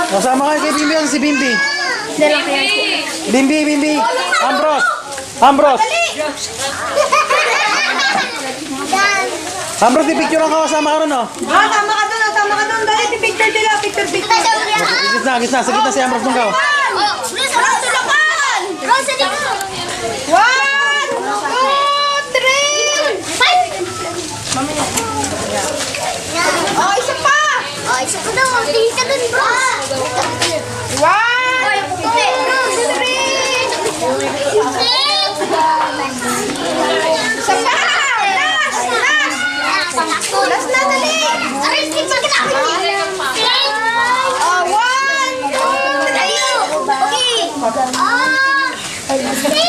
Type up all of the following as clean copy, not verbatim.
Kasama kayo kay Bimbi, si Bimbi. Bimbi. Ambros. Ambros, picture ang kasama ka ron, no? Tama ka doon. Dali, picture nila. Picture. Gitna. Sa gitna si Ambros nung ka. Rosa, dito. 1, 2, 3. 5. Oh, isa pa. Isa pa daw. Tingin ka dun, bro. 1, 2, 3. Isa pa. Last na, dali. Aray, skip sa kita. 1, 2, 3. Dali. 1, 2, 3.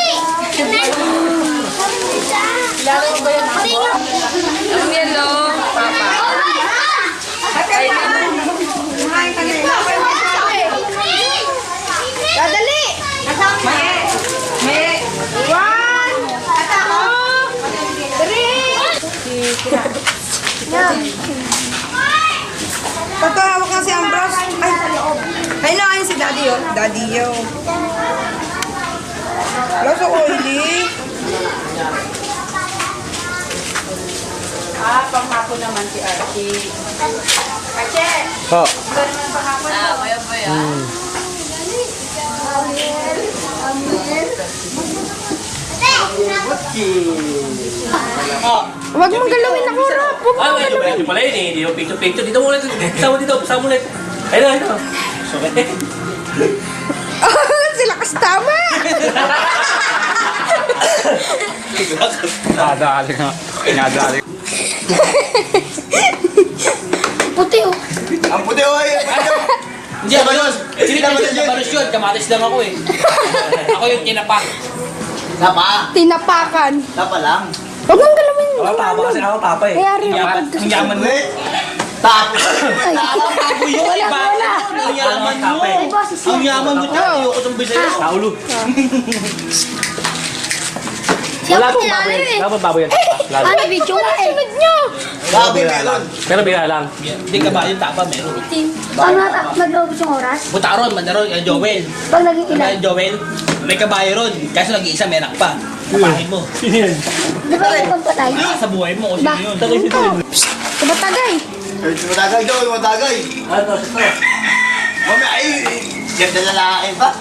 Tatawag nga si Ambros. Ay, ayun si Daddy, oh. Daddy, yo. Loso oily. Panghapo naman si Archie. Archie! Oh. Huwag mong galawin ako, Rob. Huwag mong galawin. Hindi pala yun eh. Hindi yung picture. Dito muna. Sama muna. Ayun. Sila kastama. Nadali nga. Puti, oh. Ang puti, oy! Hindi ako yun. Hindi kamatis yun. Kamatis lang ako eh. Ako yung tinapak. Napa! Tinapakan. Napa lang. Huwag mong galawin. Tapa kasi ako tapa eh. Kaya rin Ang yaman mo. Tapos! Tapo yun. Wala. Ang yaman mo. Ang yaman mo dyan. Ayoko tumbi sa'yo. Naulo. Wala pong baboy yan. Ano, video nga eh. Sunod nyo. Gabi meron. Pero bigla lang. Hindi ka ba yung tapa meron. Paano mag-aubos yung oras? Butaron, mandaron, Joel. Pag naging ilan? Joel, may kabayo ron. Kaso nag-iisa, merak pa. Kapahin mo. Di ba yung pagpatay? Sa buhay mo, kung Ba? sino yun. Tumatagay. Matagay daw, matagay. Ano, ito. Mamaya, ay, ganda lalaki pa.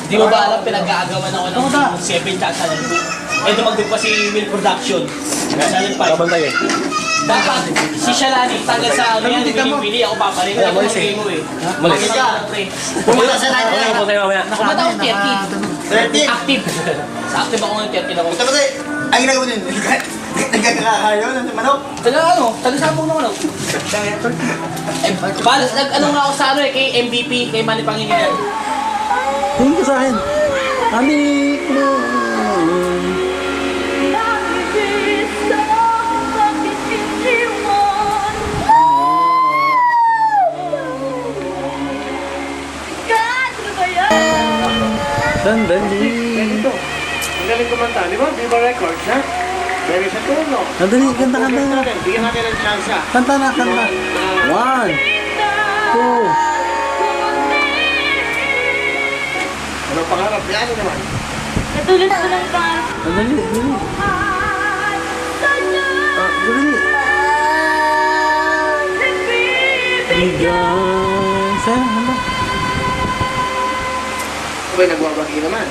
Di mo ba alam pinag-aagawan ako ng Team 7 tsaka Silent 2? Eh, dumagdag pa si Will Production. Silent 5. Kabantay eh. Dapat, si Shalani, tagal sa ano yan, pili ako paparin. Alam mo yung game mo eh. Mali. Pumunta sa natin. Kumata ako 30. 13. Active. Sa active ako ng 30 ako. Punta ba tayo? Ang ginagawa din. Nagkakakayo ng manok. Taga-sabong naman ako. Balas, nag-ano nga ako sa ano eh, kay MVP, kay Manny Pangilinan. Tingin ka sa akin. Ani ko. Sandali. Ang galing kumanta, di ba? Viva Records, ha? Dahil sa tono. Sandali, kanta. Bigyan natin ng chance, ha? Kanta na. 1, 2. Ano pangarap? Yan naman. Natulog ko lang pangarap. Sandali. Bigyan. Sayang, hala. Sabay, nagwabagi naman.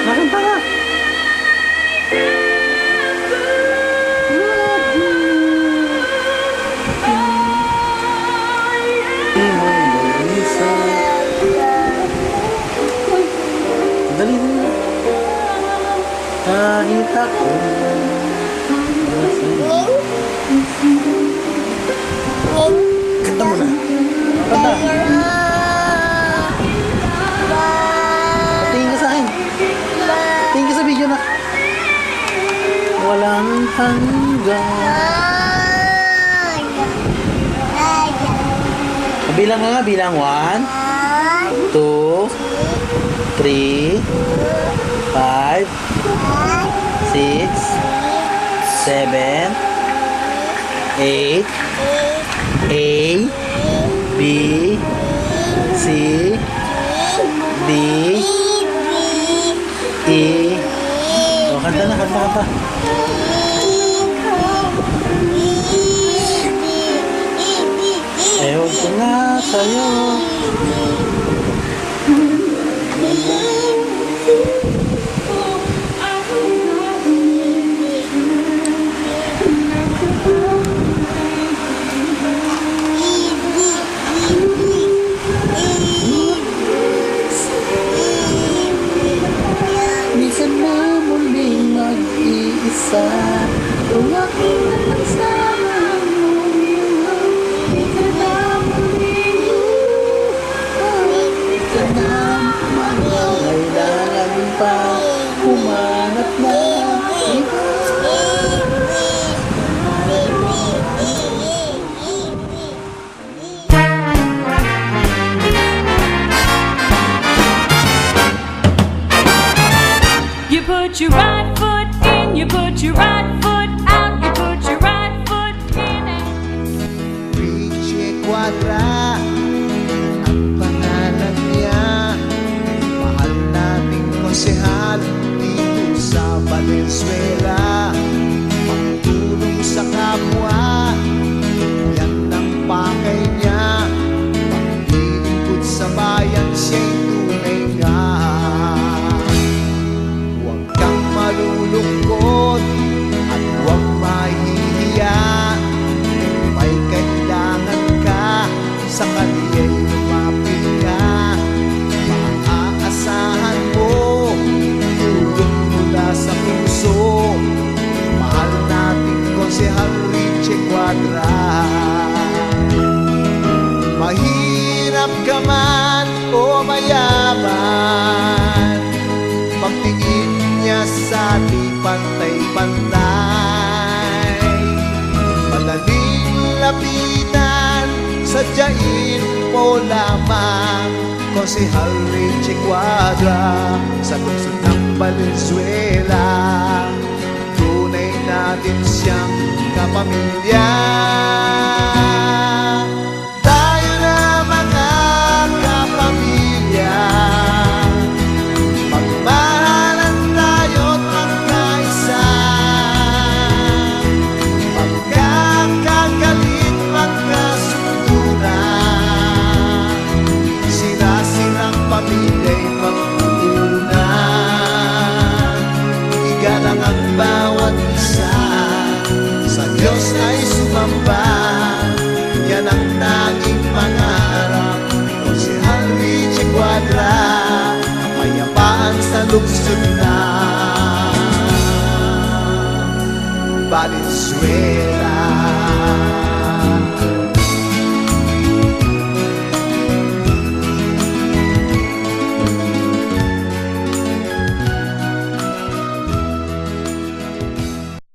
Nakanta na. Dali. Kahit ako. Kanta mo na. Kanta. Tingin ka sa akin. Tingin ka sa video na. Walang hanggan. Bilang nga, bilang 1, 2, 3, 5, 6, 7, 8, A, B, C, D, E. O, kanta na, kanta. Ewan ko nga sa'yo. Minsan na muling mag-iisa kung aking nagsama mo. Kailangan pa humanap na iba. You put your right foot in, you put your right foot out, you put your right foot in it. Richie Quadra ang pangalan niya. Mahal naming konsehal dito sa Valenzuela. Pagtulong sa kapwa, yan ang pakay niya. Paglilingkod sa bayan, siya'y tunay nga. Huwag kang malulungkot at huwag mahihiya. Kung may kailangan ka, sa kaniya'y lumapit ka. Maaasahan mo tulong mula sa puso. Mahal nating konsehal Richie Quadra. Mahirap ka man o mayaman, pagtingin niya sa di pantay-pantay. Madaling lapitan, sadyain mo lamang konsehal Richie Quadra sa lungsod ng Valenzuela. Tunay natin siyang kapamilya. Tayo na mga kapamilya, magmahalan tayo't magkaisa. Magkakagalit, magkasunduran, sila-silang pamilya'y magpuunan. Igalang ang bawat isa, sa Diyos ay sumamba. Yan ang naging pangarap konsehal Richie Quadra. Kapayapaan sa lungsod na Valenzuela.